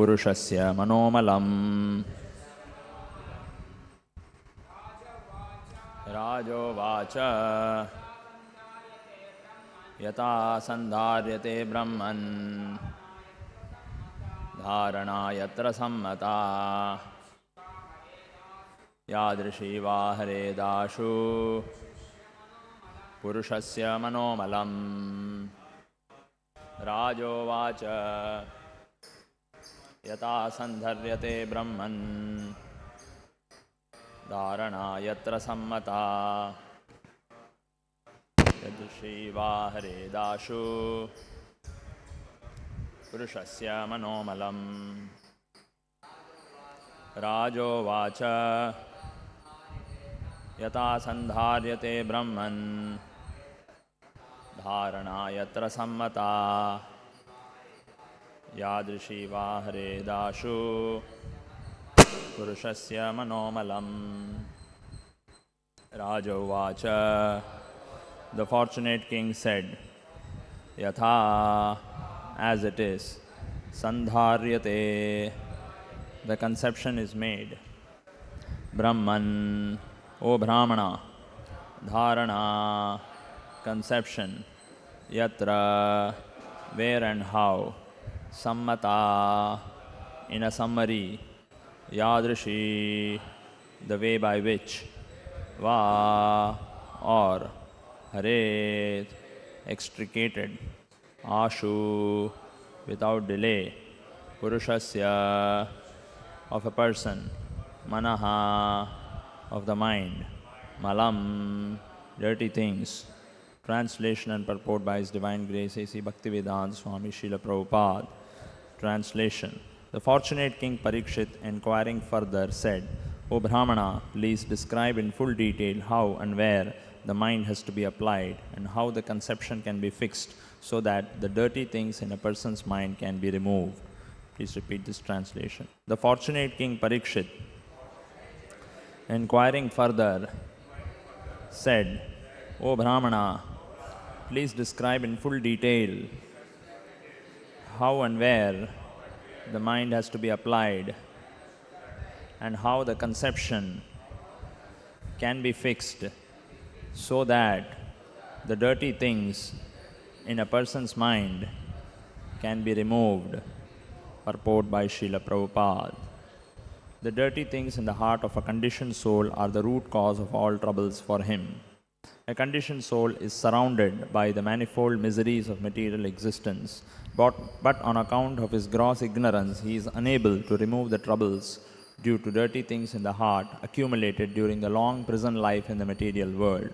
purushasya manomalam. Rajo vacha yata sandharyate brahman dharana yatra sammata yadrishi vahare dashu purushasya manomalam. Rajo vacha yata sandharyate brahman dharana yatra sammata yadrishi vahare dashu purushasya manomalam. Rajo vacha yata sandharyate brahman dharana yatra sammata yadrishi vahare dashu purushasya manomalam. Rajo vacha. The fortunate king said, Yatha, as it is, sandharyate, the conception is made. Brahman, O Brahmana, dharana, conception, yatra, where and how, sammata, in a summary, yadrishi, the way by which, va, or, hare, extricated, ashu, without delay, purushasya, of a person, manaha, of the mind, malam, dirty things. Translation and purport by His Divine Grace A.C. Bhaktivedanta Swami Srila Prabhupada. Translation. The fortunate King Parikshit, inquiring further, said, O Brahmana, please describe in full detail how and where the mind has to be applied and how the conception can be fixed so that the dirty things in a person's mind can be removed. Please repeat this translation. The fortunate King Parikshit, inquiring further, said, O Brahmana, please describe in full detail how and where the mind has to be applied and how the conception can be fixed so that the dirty things in a person's mind can be removed. Purport by Srila Prabhupada. The dirty things in the heart of a conditioned soul are the root cause of all troubles for him. A conditioned soul is surrounded by the manifold miseries of material existence, but on account of his gross ignorance, he is unable to remove the troubles due to dirty things in the heart accumulated during the long prison life in the material world.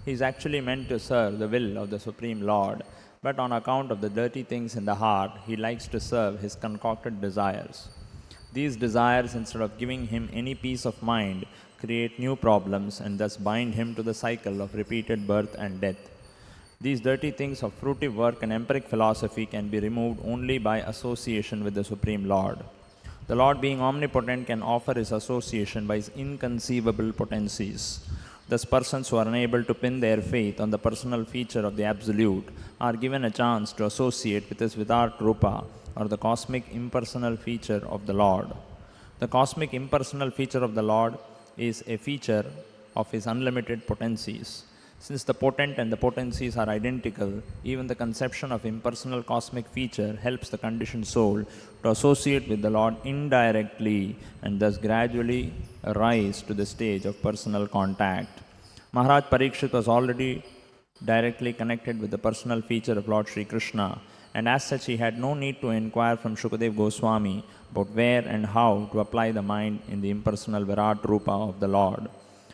He is actually meant to serve the will of the Supreme Lord, but on account of the dirty things in the heart, he likes to serve his concocted desires. These desires, instead of giving him any peace of mind, create new problems and thus bind him to the cycle of repeated birth and death. These dirty things of fruitive work and empiric philosophy can be removed only by association with the Supreme Lord. The Lord, being omnipotent, can offer his association by his inconceivable potencies. Thus, persons who are unable to pin their faith on the personal feature of the Absolute are given a chance to associate with his Vidat Rupa, or the cosmic impersonal feature of the Lord. The cosmic impersonal feature of the Lord is a feature of his unlimited potencies. Since the potent and the potencies are identical, even the conception of impersonal cosmic feature helps the conditioned soul to associate with the Lord indirectly and thus gradually rise to the stage of personal contact. Maharaj Parikshit was already directly connected with the personal feature of Lord Sri Krishna, and as such he had no need to inquire from Shukadev Goswami about where and how to apply the mind in the impersonal Virat Rupa of the Lord.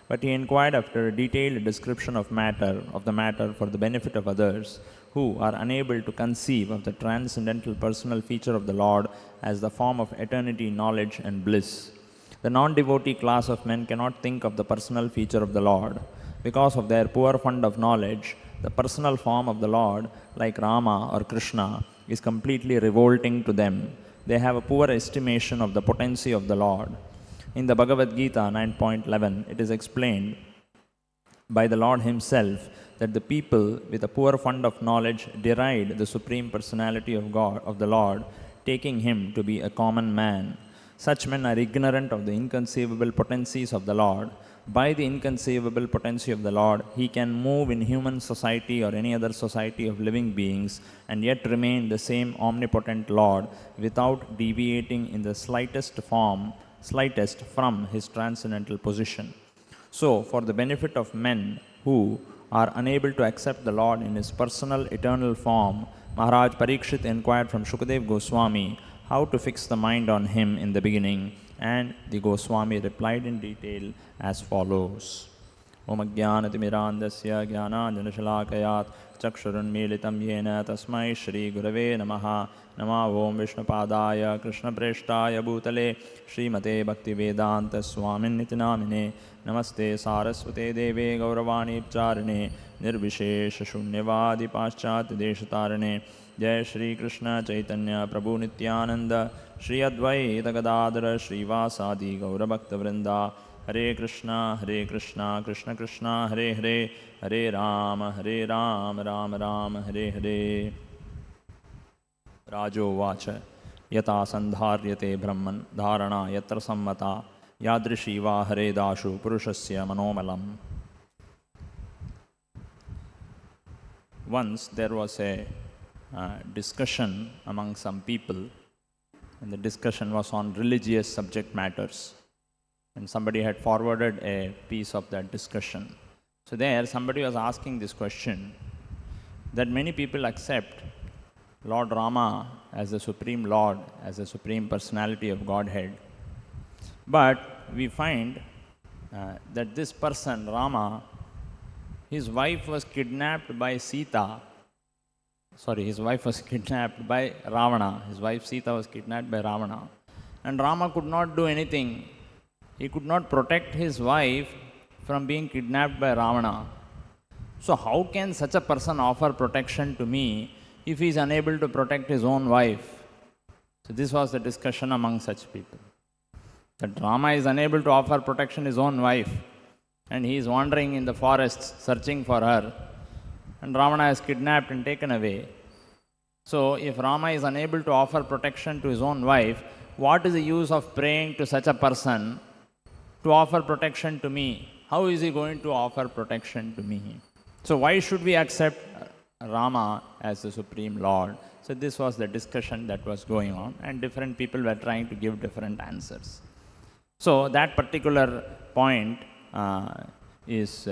But he inquired after a detailed description of the matter for the benefit of others who are unable to conceive of the transcendental personal feature of the Lord as the form of eternity, knowledge and bliss. The non-devotee class of men cannot think of the personal feature of the Lord. Because of their poor fund of knowledge, the personal form of the Lord, like Rama or Krishna, is completely revolting to them. They have a poor estimation of the potency of the Lord. In the Bhagavad Gita 9.11, it is explained by the Lord himself that the people with a poor fund of knowledge deride the Supreme Personality of God, of the Lord, taking him to be a common man. Such men are ignorant of the inconceivable potencies of the Lord. By the inconceivable potency of the Lord, he can move in human society or any other society of living beings and yet remain the same omnipotent Lord without deviating in the slightest from his transcendental position. So, for the benefit of men who are unable to accept the Lord in his personal eternal form, Maharaj Parikshit inquired from Shukadev Goswami how to fix the mind on him in the beginning, and the Goswami replied in detail as follows. Om Ajnanatimirandasya Jnananjanashalakayat Chakshurunmilitam Yena Tasmai Shri Gurave Namaha. Nama Om Vishnupadaya Krishna Preshtaya Bhutale Srimate Bhaktivedanta Swamin Nitinamine Namaste Saraswate Deve Gauravani Pcharane Nirvishesha Shunyavadi Paschat Deshatarane. Jai Shri Krishna Chaitanya Prabhu Nityananda Shri Advaita Gadadara Shri Vasadi Gaura Bhakta Vrinda. Hare Krishna Krishna Krishna Hare Hare Hare Rama Rama Rama Hare Hare. Rajo Vacha Yata Sandharyate Brahman Dharana Yatra Sammata Yadrishiva Hare Dashu Purushasya Manomalam. Once there was a discussion among some people, and the discussion was on religious subject matters. And somebody had forwarded a piece of that discussion. So there somebody was asking this question, that many people accept Lord Rama as the Supreme Lord, as the Supreme Personality of Godhead. But we find that this person, Rama, his wife was kidnapped by Sita. His wife was kidnapped by Ravana. His wife Sita was kidnapped by Ravana. And Rama could not do anything. He could not protect his wife from being kidnapped by Ravana. So how can such a person offer protection to me if he is unable to protect his own wife? So this was the discussion among such people. That Rama is unable to offer protection to his own wife, and he is wandering in the forests searching for her, and Ravana is kidnapped and taken away. So if Rama is unable to offer protection to his own wife, what is the use of praying to such a person to offer protection to me? How is he going to offer protection to me? So why should we accept Rama as the Supreme Lord? So this was the discussion that was going on, and different people were trying to give different answers. So that particular point is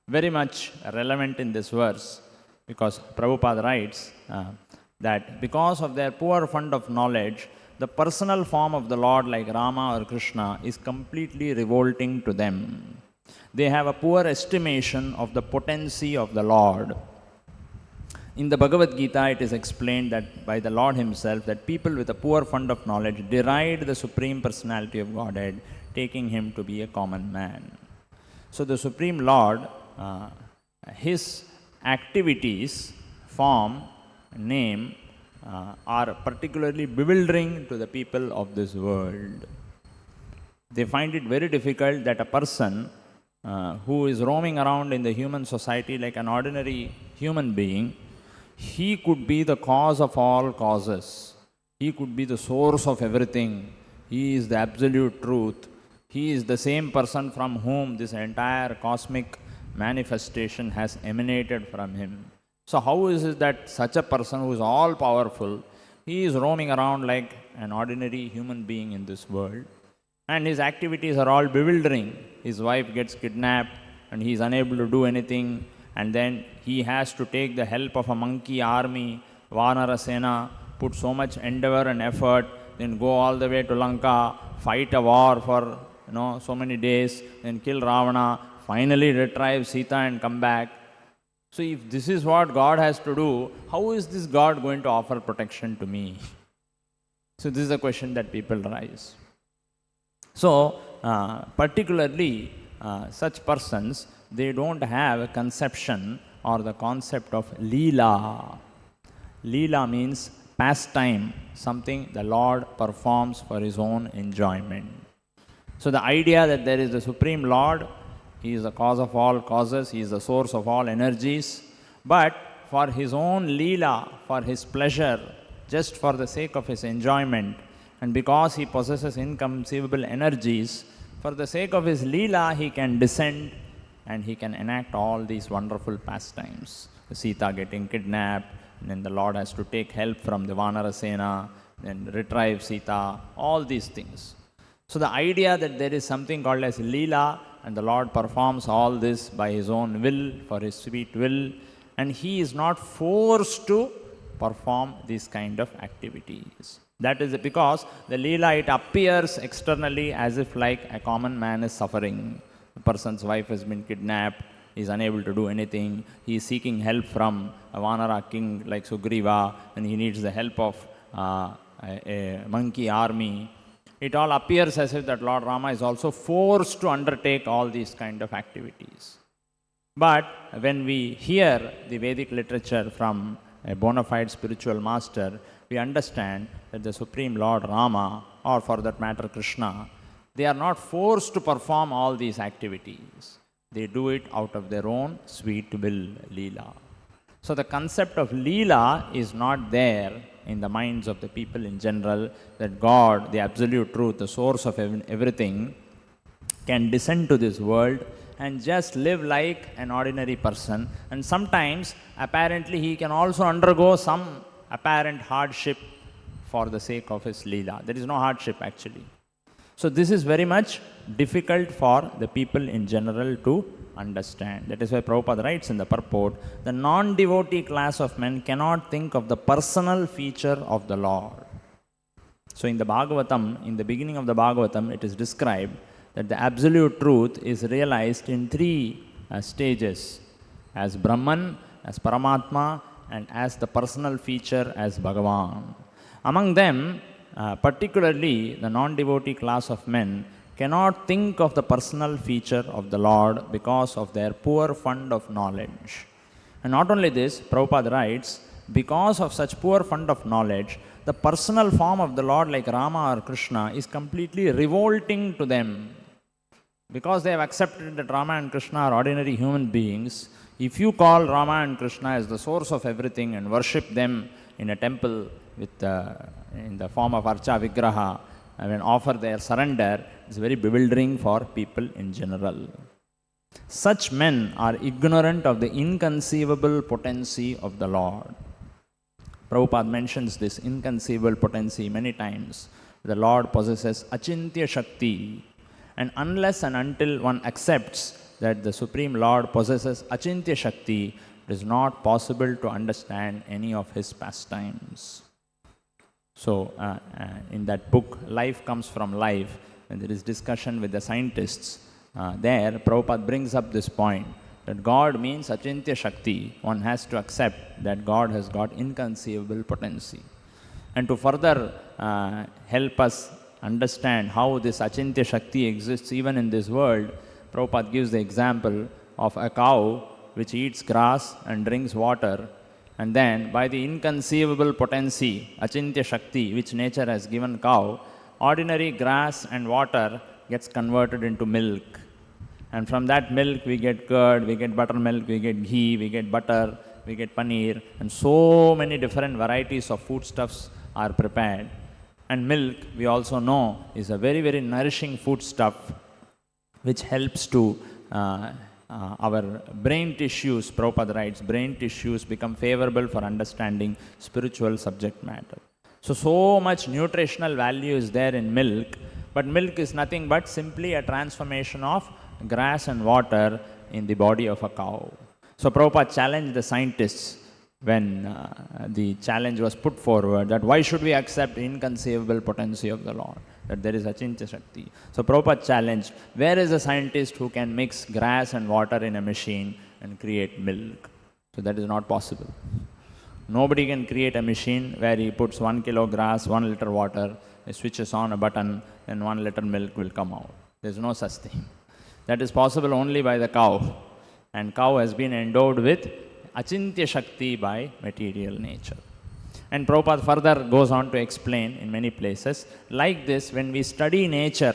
very much relevant in this verse, because Prabhupada writes that because of their poor fund of knowledge, the personal form of the Lord like Rama or Krishna is completely revolting to them. They have a poor estimation of the potency of the Lord. In the Bhagavad Gita, it is explained that by the Lord himself, that people with a poor fund of knowledge deride the Supreme Personality of Godhead, taking him to be a common man. So the Supreme Lord, his activities, form, name, are particularly bewildering to the people of this world. They find it very difficult that a person who is roaming around in the human society like an ordinary human being, he could be the cause of all causes. He could be the source of everything. He is the absolute truth. He is the same person from whom this entire cosmic manifestation has emanated from him. So how is it that such a person who is all powerful, he is roaming around like an ordinary human being in this world, and his activities are all bewildering? His wife gets kidnapped and he is unable to do anything, and then he has to take the help of a monkey army, Vanara Sena, put so much endeavor and effort, then go all the way to Lanka, fight a war for so many days, then kill Ravana, finally retrieve Sita and come back. So if this is what God has to do, how is this God going to offer protection to me? So this is a question that people raise. So particularly such persons, they don't have a conception or the concept of Leela. Leela means pastime, something the Lord performs for his own enjoyment. So the idea that there is the Supreme Lord, he is the cause of all causes, he is the source of all energies, but for his own Leela, for his pleasure, just for the sake of his enjoyment, and because he possesses inconceivable energies, for the sake of his Leela, he can descend and he can enact all these wonderful pastimes. Sita getting kidnapped, and then the Lord has to take help from the Vanara Sena, then retrieve Sita, all these things. So the idea that there is something called as Leela, and the Lord performs all this by his own will, for his sweet will, and he is not forced to perform these kind of activities. That is because the Leela, it appears externally as if like a common man is suffering. The person's wife has been kidnapped, he is unable to do anything, he is seeking help from a Vanara king like Sugriva, and he needs the help of a monkey army. It all appears as if that Lord Rama is also forced to undertake all these kind of activities. But when we hear the Vedic literature from a bona fide spiritual master, we understand that the Supreme Lord Rama, or for that matter Krishna, they are not forced to perform all these activities. They do it out of their own sweet will, Leela. So the concept of Leela is not there in the minds of the people in general, that God, the absolute truth, the source of everything, can descend to this world and just live like an ordinary person. And sometimes, apparently, he can also undergo some apparent hardship for the sake of his Leela. There is no hardship actually. So this is very much difficult for the people in general to understand. That is why Prabhupada writes in the purport, the non-devotee class of men cannot think of the personal feature of the Lord. So in the Bhagavatam, in the beginning of the Bhagavatam, it is described that the absolute truth is realized in three stages: as Brahman, as Paramatma, and as the personal feature as Bhagavan. Among them, particularly the non-devotee class of men cannot think of the personal feature of the Lord because of their poor fund of knowledge. And not only this, Prabhupada writes, because of such poor fund of knowledge, the personal form of the Lord like Rama or Krishna is completely revolting to them. Because they have accepted that Rama and Krishna are ordinary human beings, if you call Rama and Krishna as the source of everything and worship them in a temple with in the form of Archa Vigraha, and offer their surrender, it's very bewildering for people in general. Such men are ignorant of the inconceivable potency of the Lord. Prabhupada mentions this inconceivable potency many times. The Lord possesses Achintya Shakti, and unless and until one accepts that the Supreme Lord possesses Achintya Shakti, it is not possible to understand any of his pastimes. So, in that book, Life Comes from Life, when there is discussion with the scientists, there Prabhupada brings up this point, that God means Achintya Shakti. One has to accept that God has got inconceivable potency. And to further help us understand how this Achintya Shakti exists even in this world, Prabhupada gives the example of a cow which eats grass and drinks water, and then by the inconceivable potency, Achintya Shakti, which nature has given cow, ordinary grass and water gets converted into milk. And from that milk we get curd, we get buttermilk, we get ghee, we get butter, we get paneer, and so many different varieties of foodstuffs are prepared. And milk, we also know, is a very, very nourishing foodstuff which helps to our brain tissues, Prabhupada writes, brain tissues become favorable for understanding spiritual subject matter. So much nutritional value is there in milk, but milk is nothing but simply a transformation of grass and water in the body of a cow. So Prabhupada challenged the scientists when the challenge was put forward that why should we accept the inconceivable potency of the Lord, that there is Achintya Shakti. So Prabhupada challenged, where is a scientist who can mix grass and water in a machine and create milk? So that is not possible. Nobody can create a machine where he puts 1 kilo grass, 1 liter water, he switches on a button, and 1 liter milk will come out. There is no such thing. That is possible only by the cow. And cow has been endowed with Achintya Shakti by material nature. And Prabhupada further goes on to explain in many places, like this, when we study nature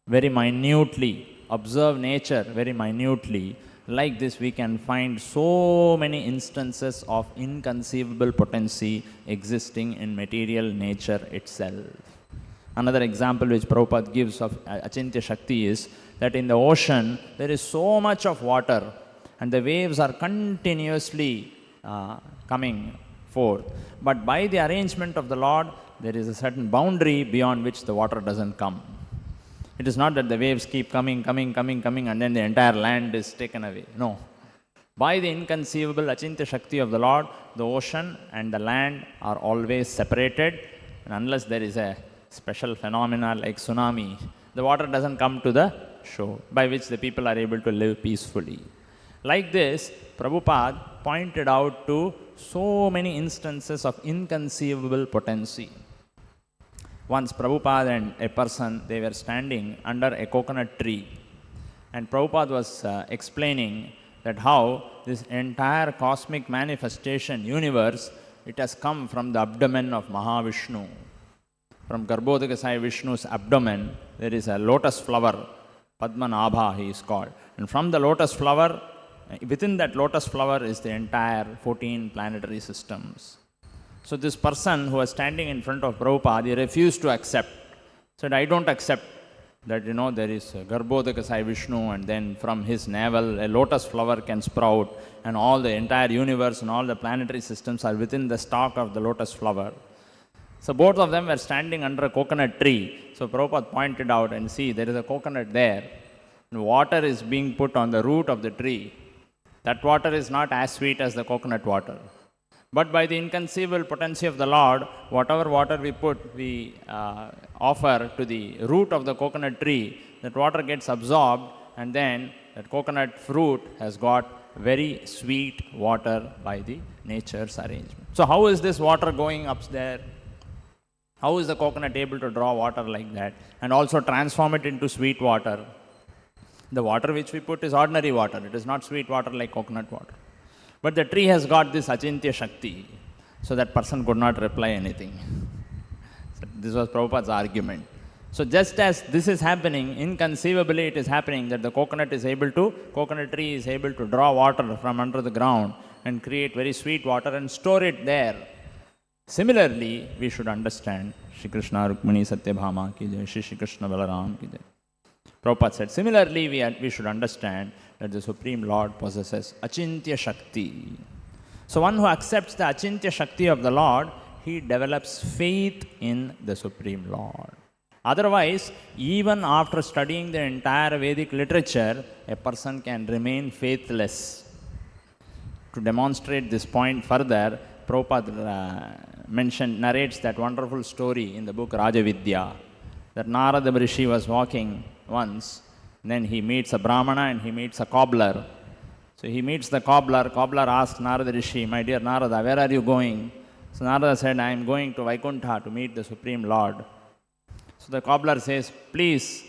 very minutely, observe nature very minutely, Like this, we can find so many instances of inconceivable potency existing in material nature itself. Another example which Prabhupada gives of Achintya Shakti is that in the ocean, there is so much of water and the waves are continuously coming forth. But by the arrangement of the Lord, there is a certain boundary beyond which the water doesn't come. It is not that the waves keep coming, and then the entire land is taken away. No. By the inconceivable Achintya Shakti of the Lord, the ocean and the land are always separated, and unless there is a special phenomena like tsunami, the water doesn't come to the shore, by which the people are able to live peacefully. Like this, Prabhupada pointed out to so many instances of inconceivable potency. Once Prabhupada and a person, they were standing under a coconut tree, and Prabhupada was explaining that how this entire cosmic manifestation universe, it has come from the abdomen of Mahavishnu. From Garbhodakasaya Vishnu's abdomen, there is a lotus flower, Padmanabha he is called. And from the lotus flower, within that lotus flower is the entire 14 planetary systems. So this person who was standing in front of Prabhupada, he refused to accept. Said, I don't accept that, there is Garbhodakasaya Vishnu, and then from his navel a lotus flower can sprout, and all the entire universe and all the planetary systems are within the stalk of the lotus flower. So both of them were standing under a coconut tree. So Prabhupada pointed out, and see, there is a coconut there. And water is being put on the root of the tree. That water is not as sweet as the coconut water. But by the inconceivable potency of the Lord, whatever water we offer to the root of the coconut tree, that water gets absorbed, and then that coconut fruit has got very sweet water by the nature's arrangement. So how is this water going up there? How is the coconut able to draw water like that and also transform it into sweet water? The water which we put is ordinary water. It is not sweet water like coconut water. But the tree has got this Achintya Shakti. So that person could not reply anything. So this was Prabhupada's argument. So just as this is happening, inconceivably it is happening that the coconut tree is able to draw water from under the ground and create very sweet water and store it there. Similarly, we should understand Shri Krishna Rukmini Satyabhama ki jai, Shri Krishna Balaram ki jai. Prabhupada said, similarly, we should understand that the Supreme Lord possesses Achintya Shakti. So one who accepts the Achintya Shakti of the Lord, he develops faith in the Supreme Lord. Otherwise, even after studying the entire Vedic literature, a person can remain faithless. To demonstrate this point further, Prabhupada narrates that wonderful story in the book Rajavidya, that Narada Rishi was walking once, then he meets a Brahmana and he meets a cobbler. So he meets the cobbler. Cobbler asks Narada Rishi, my dear Narada, where are you going? So Narada said, I am going to Vaikuntha to meet the Supreme Lord. So the cobbler says, please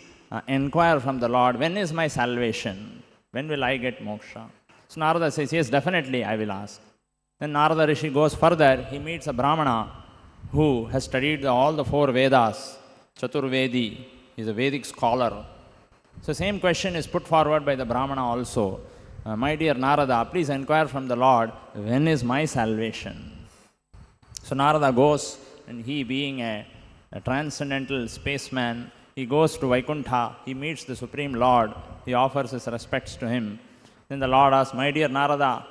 inquire from the Lord, when is my salvation? When will I get moksha? So Narada says, yes, definitely I will ask. Then Narada Rishi goes further. He meets a Brahmana who has studied all the 4 Vedas, Chaturvedi. He is a Vedic scholar. So same question is put forward by the Brahmana also. My dear Narada, please inquire from the Lord, when is my salvation? So Narada goes, and he being a transcendental spaceman, he goes to Vaikuntha, he meets the Supreme Lord, he offers his respects to him. Then the Lord asks, my dear Narada,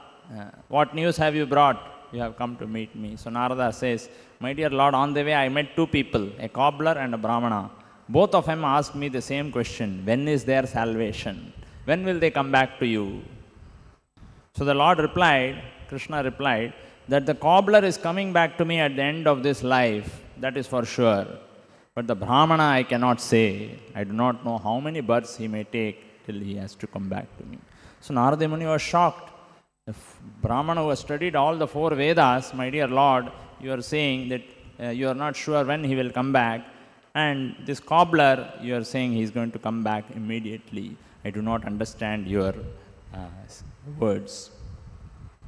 what news have you brought? You have come to meet me. So Narada says, my dear Lord, on the way I met 2 people, a cobbler and a Brahmana. Both of them asked me the same question, when is their salvation? When will they come back to you? So the Lord replied, Krishna replied, that the cobbler is coming back to me at the end of this life, that is for sure. But the Brahmana I cannot say. I do not know how many births he may take till he has to come back to me. So Narada Muni was shocked. The Brahmana who has studied all the 4 Vedas, my dear Lord, you are saying that you are not sure when he will come back. And this cobbler, you are saying he is going to come back immediately. I do not understand your words.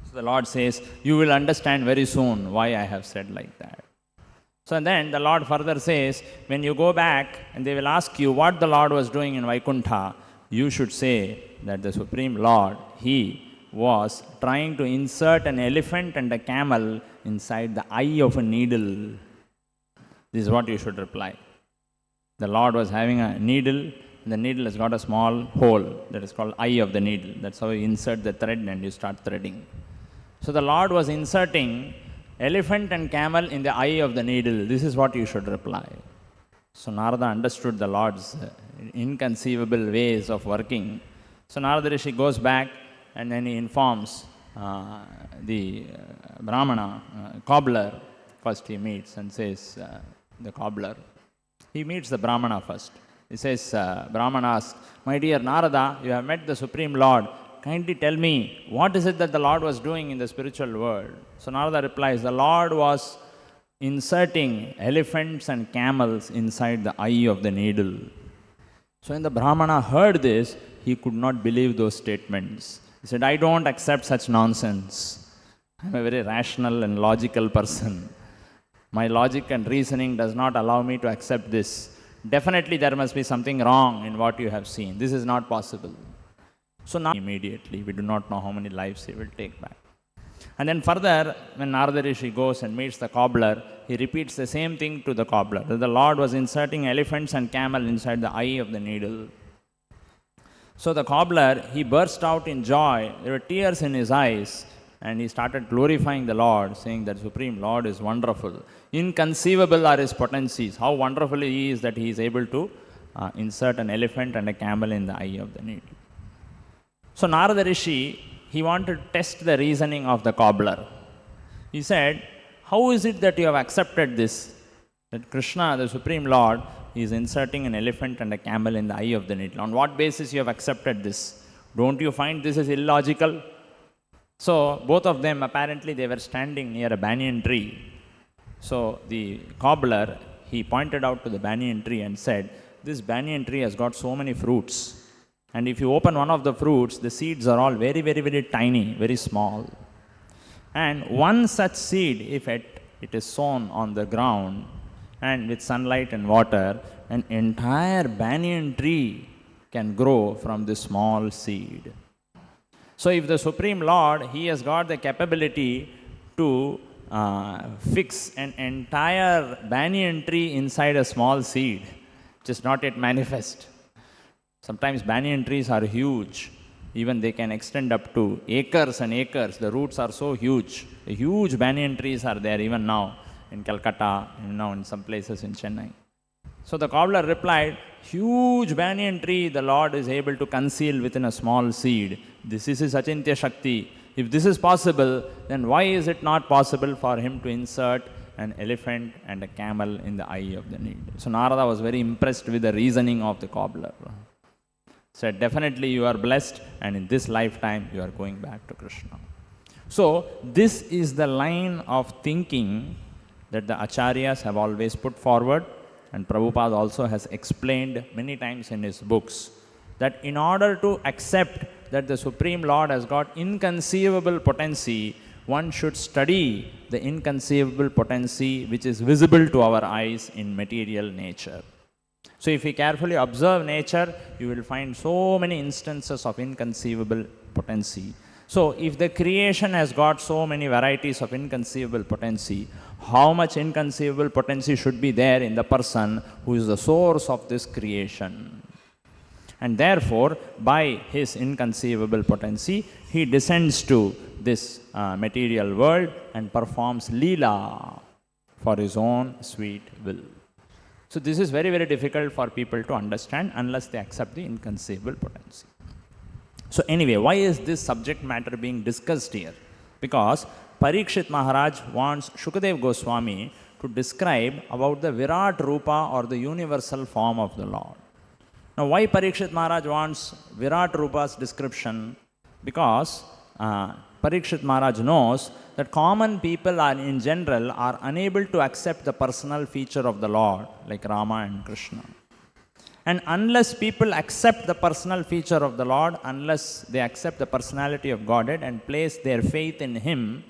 So the Lord says, you will understand very soon why I have said like that. So then the Lord further says, when you go back and they will ask you what the Lord was doing in Vaikuntha, you should say that the Supreme Lord, He was trying to insert an elephant and a camel inside the eye of a needle. This is what you should reply. The Lord was having a needle, and the needle has got a small hole that is called eye of the needle. That's how you insert the thread and you start threading. So the Lord was inserting elephant and camel in the eye of the needle. This is what you should reply. So Narada understood the Lord's inconceivable ways of working. So Narada Rishi goes back and then he informs the Brahmana, cobbler. First he meets and says, the cobbler, he meets the Brahmana first. He says, Brahmana asks, my dear Narada, you have met the Supreme Lord. Kindly tell me, what is it that the Lord was doing in the spiritual world? So Narada replies, the Lord was inserting elephants and camels inside the eye of the needle. So when the Brahmana heard this, he could not believe those statements. He said, I don't accept such nonsense. I'm a very rational and logical person. My logic and reasoning does not allow me to accept this. Definitely there must be something wrong in what you have seen. This is not possible. So now immediately, we do not know how many lives he will take back. And then further, when Narada Rishi goes and meets the cobbler, he repeats the same thing to the cobbler, that the Lord was inserting elephants and camel inside the eye of the needle. So the cobbler, he burst out in joy. There were tears in his eyes, and he started glorifying the Lord, saying that Supreme Lord is wonderful. Inconceivable are his potencies. How wonderful he is that he is able to insert an elephant and a camel in the eye of the needle. So Narada Rishi, he wanted to test the reasoning of the cobbler. He said, how is it that you have accepted this? That Krishna, the Supreme Lord, is inserting an elephant and a camel in the eye of the needle. On what basis you have accepted this? Don't you find this is illogical? So both of them, apparently they were standing near a banyan tree. So the cobbler, he pointed out to the banyan tree and said, this banyan tree has got so many fruits. And if you open one of the fruits, the seeds are all very, very, very tiny, very small. And one such seed, if it is sown on the ground and with sunlight and water, an entire banyan tree can grow from this small seed. So if the Supreme Lord, He has got the capability to fix an entire banyan tree inside a small seed, which is not yet manifest. Sometimes banyan trees are huge. Even they can extend up to acres and acres. The roots are so huge. The huge banyan trees are there even now in Calcutta, now in some places in Chennai. So the cobbler replied, huge banyan tree the Lord is able to conceal within a small seed. This is His Achintya Shakti. If this is possible, then why is it not possible for Him to insert an elephant and a camel in the eye of the needle? So Narada was very impressed with the reasoning of the cobbler. Said, definitely you are blessed, and in this lifetime you are going back to Krishna. So this is the line of thinking that the Acharyas have always put forward, and Prabhupada also has explained many times in his books, that in order to accept that the Supreme Lord has got inconceivable potency, one should study the inconceivable potency which is visible to our eyes in material nature. So if you carefully observe nature, you will find so many instances of inconceivable potency. So if the creation has got so many varieties of inconceivable potency, how much inconceivable potency should be there in the person who is the source of this creation? And therefore, by his inconceivable potency, he descends to this material world and performs Leela for his own sweet will. So this is very, very difficult for people to understand unless they accept the inconceivable potency. So anyway, why is this subject matter being discussed here? Because Parikshit Maharaj wants Shukadev Goswami to describe about the Virat Rupa or the universal form of the Lord. Now why Parikshit Maharaj wants Virat Rupa's description? Because Parikshit Maharaj knows that common people are in general are unable to accept the personal feature of the Lord like Rama and Krishna. And unless people accept the personal feature of the Lord, unless they accept the personality of Godhead and place their faith in Him,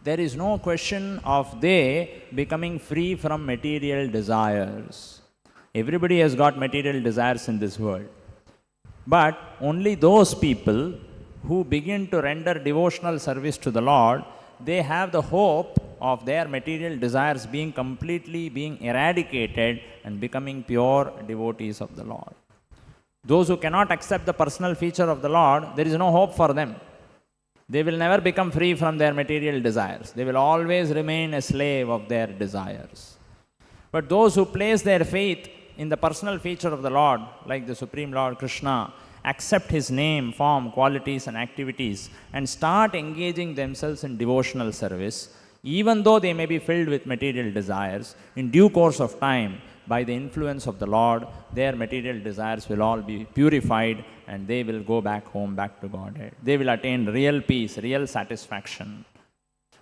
there is no question of they becoming free from material desires. Everybody has got material desires in this world. But only those people who begin to render devotional service to the Lord, they have the hope of their material desires being completely eradicated and becoming pure devotees of the Lord. Those who cannot accept the personal feature of the Lord, there is no hope for them. They will never become free from their material desires. They will always remain a slave of their desires. But those who place their faith in the personal feature of the Lord, like the Supreme Lord Krishna, accept His name, form, qualities and activities and start engaging themselves in devotional service, even though they may be filled with material desires, in due course of time, by the influence of the Lord, their material desires will all be purified and they will go back home, back to Godhead. They will attain real peace, real satisfaction.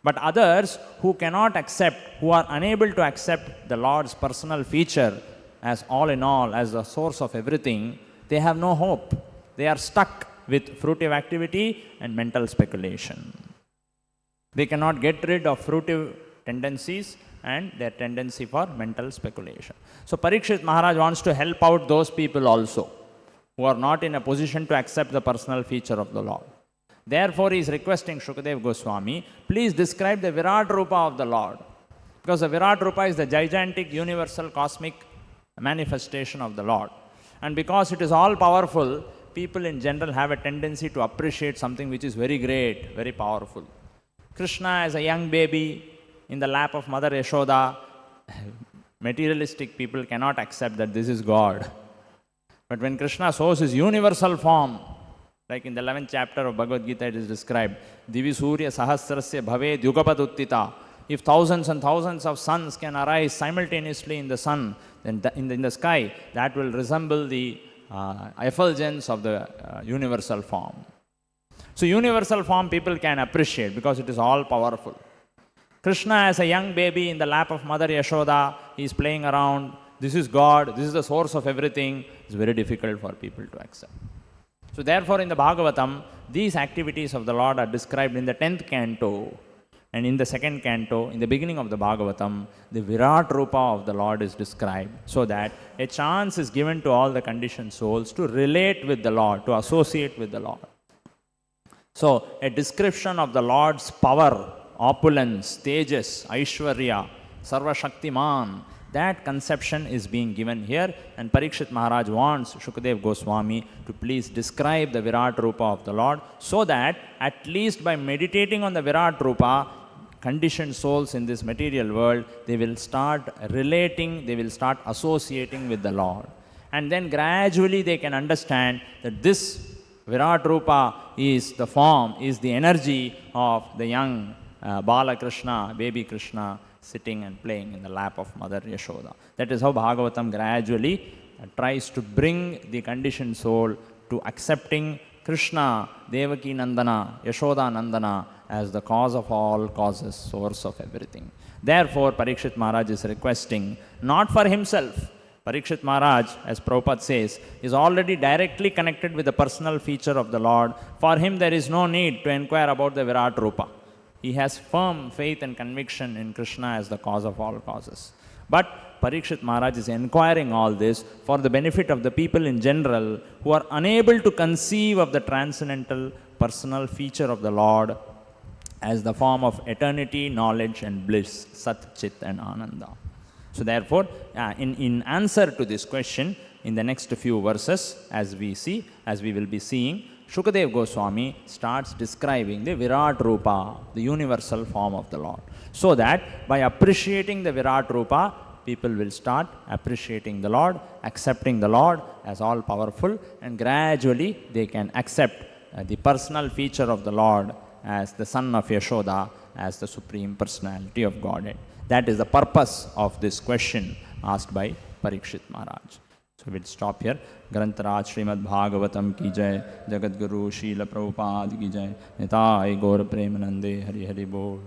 But others who cannot accept, who are unable to accept the Lord's personal feature as all in all, as the source of everything, they have no hope. They are stuck with fruitive activity and mental speculation. They cannot get rid of fruitive tendencies and their tendency for mental speculation. So Parikshit Maharaj wants to help out those people also who are not in a position to accept the personal feature of the Lord. Therefore, he is requesting Shukadeva Goswami, please describe the Virat Rupa of the Lord. Because the Virat Rupa is the gigantic, universal, cosmic manifestation of the Lord. And because it is all powerful, people in general have a tendency to appreciate something which is very great, very powerful. Krishna as a young baby in the lap of Mother Yashoda, materialistic people cannot accept that this is God. But when Krishna shows his universal form, like in the 11th chapter of Bhagavad Gita it is described, Divi Surya Sahasrasya Bhave Dyugapaduttita. If thousands and thousands of suns can arise simultaneously in the sun, then in the sky, that will resemble the effulgence of the universal form. So universal form people can appreciate because it is all powerful. Krishna as a young baby in the lap of Mother Yashoda, he is playing around. This is God, this is the source of everything. It's very difficult for people to accept. So therefore in the Bhagavatam, these activities of the Lord are described in the 10th canto. And in the 2nd canto, in the beginning of the Bhagavatam, the Virat Rupa of the Lord is described, so that a chance is given to all the conditioned souls to relate with the Lord, to associate with the Lord. So a description of the Lord's power, opulence, tejas, aishwarya, sarva shaktiman, that conception is being given here, and Parikshit Maharaj wants Shukadeva Goswami to please describe the Virat Rupa of the Lord, so that at least by meditating on the Virat Rupa, conditioned souls in this material world, they will start relating, they will start associating with the Lord. And then gradually they can understand that this Virat Rupa is the form, is the energy of the young Bala Krishna, baby Krishna, sitting and playing in the lap of Mother Yashoda. That is how Bhagavatam gradually tries to bring the conditioned soul to accepting Krishna, Devaki Nandana, Yashoda Nandana as the cause of all causes, source of everything. Therefore, Parikshit Maharaj is requesting, not for himself. Parikshit Maharaj, as Prabhupada says, is already directly connected with the personal feature of the Lord. For him, there is no need to inquire about the Virat Rupa. He has firm faith and conviction in Krishna as the cause of all causes. But Parikshit Maharaj is inquiring all this for the benefit of the people in general who are unable to conceive of the transcendental personal feature of the Lord as the form of eternity, knowledge and bliss, Sat, Chit and Ananda. So therefore, in answer to this question, in the next few verses, as we will be seeing, Shukadeva Goswami starts describing the Virat Rupa, the universal form of the Lord. So that by appreciating the Virat Rupa, people will start appreciating the Lord, accepting the Lord as all powerful, and gradually they can accept the personal feature of the Lord as the son of Yashoda, as the Supreme Personality of Godhead. That is the purpose of this question asked by Parikshit Maharaj. So we'll stop here. Grantaraj Srimad-Bhagavatam ki jai, Jagadguru Srila Prabhupada ki jai, Nitai Gaur Premanande Hari Hari Bol.